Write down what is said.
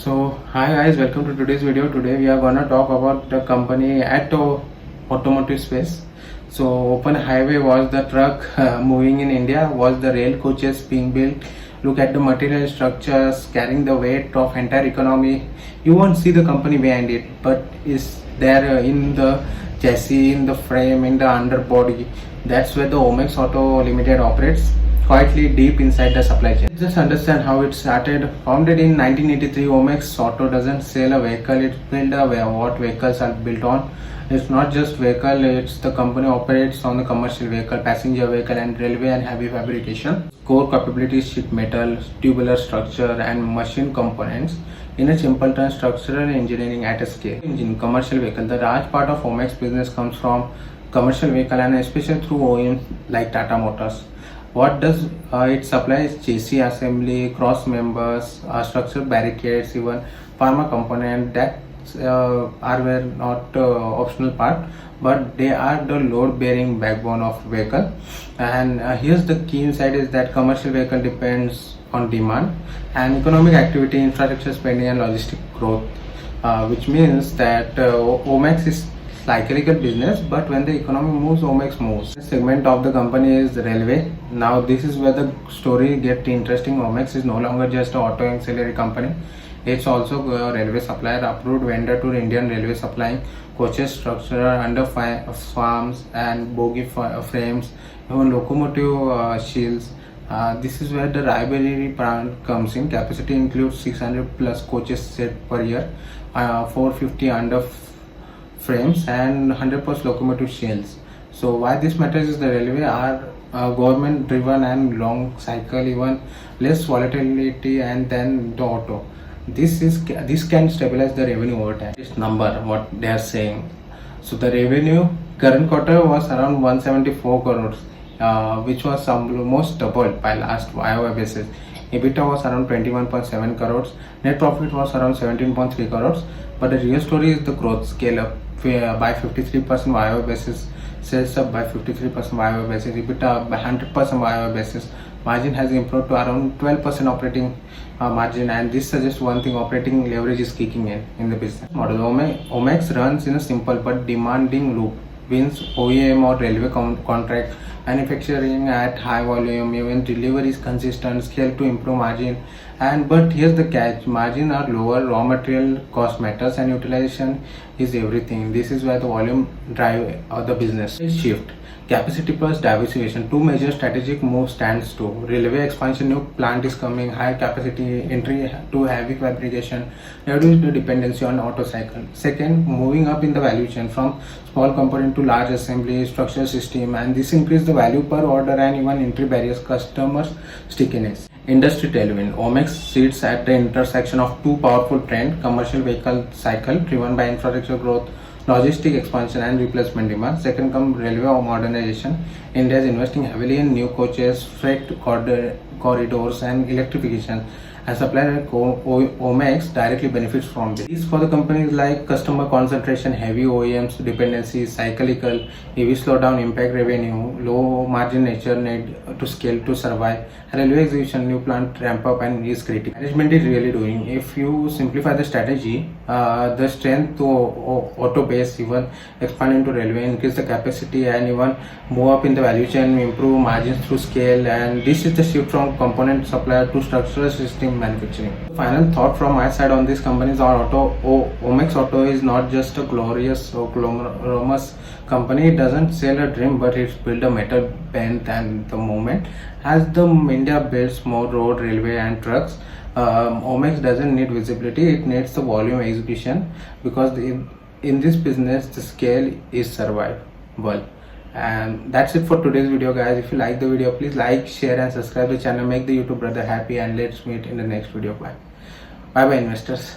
So hi guys, welcome to today's video. Today we are gonna talk about the company at automotive space. So open highway was the truck moving in India, was the rail coaches being built. Look at the material structures carrying the weight of entire economy. You won't see the company behind it, but is there in the chassis, in the frame, in the underbody. That's where the Omax Auto Limited operates, quietly deep inside the supply chain. Just understand how it started. Founded in 1983, Omax Auto doesn't sell a vehicle, it's built what vehicles are built on. It's not just vehicle, it's the company operates on the commercial vehicle, passenger vehicle and railway and heavy fabrication. Core capabilities: sheet metal, tubular structure and machine components. In a simple term, structural engineering at a scale. Engine, commercial vehicle. The large part of Omax business comes from commercial vehicle and especially through OEM like Tata Motors. What does it supplies? Chassis assembly, cross members, structural barricades, even pharma component that are were not optional part, but they are the load bearing backbone of vehicle. And here's the key insight is that commercial vehicle depends on demand and economic activity, infrastructure spending and logistic growth, which means that Omax is cyclical business, but when the economy moves, Omax moves. The segment of the company is railway. Now this is where the story gets interesting. Omax is no longer just an auto ancillary company. It's also a railway supplier, approved vendor to Indian Railway, supplying coaches, structure under farms and bogie frames, even locomotive shields. This is where the rivalry brand comes in. Capacity includes 600 plus coaches set per year, 450 under frames and 100 plus locomotive shells. So why this matters is the railway are government driven and long cycle, even less volatility and then the auto. This can stabilize the revenue over time. This number what they are saying. So the revenue current quarter was around 174 crores, which was almost doubled by last YOY basis. EBITDA was around 21.7 crores. Net profit was around 17.3 crores. But the real story is the growth scale up by 53% YOY basis, sales up by 53% YOY basis, EBITDA up by 100% YOY basis. Margin has improved to around 12% operating margin, and this suggests one thing: operating leverage is kicking in the business model. Omax runs in a simple but demanding loop. Wins OEM or railway contract, manufacturing at high volume, even delivery is consistent, scale to improve margin. And but here's the catch: margin are lower, raw material cost matters, and utilization is everything. This is where the volume drive of the business shift. Capacity plus diversification, two major strategic moves stands to. Railway expansion, new plant is coming, higher capacity, entry to heavy fabrication, reduce the dependency on auto cycle. Second, moving up in the value chain from small component to large assembly, structural system, and this increase the value per order and even entry barriers, customers stickiness. Industry tailwind. Omax sits at the intersection of two powerful trends: commercial vehicle cycle driven by infrastructure growth, logistic expansion and replacement demand. Second come railway or modernization. India is investing heavily in new coaches, freight corridors and electrification. As supplier like Omax directly benefits from this. These for the companies like customer concentration, heavy OEMs, dependencies, cyclical, EV slowdown, impact revenue, low margin nature, need to scale to survive. Railway execution, new plant ramp up and is critical. Management is really doing. If you simplify the strategy, the strength to auto base, even expand into railway, increase the capacity and even move up in the value chain, improve margins through scale. And this is the shift from component supplier to structural system manufacturing. Final thought from my side on these companies are Omax Auto is not just a glorious or glamorous company. It doesn't sell a dream, but it's built a metal bent. And the moment as the India builds more road, railway and trucks, Omax doesn't need visibility, it needs the volume execution, because in this business the scale is survivable. And that's it for today's video guys. If you like the video, please like, share and subscribe the channel. Make the YouTube brother happy, and let's meet in the next video. Bye bye investors.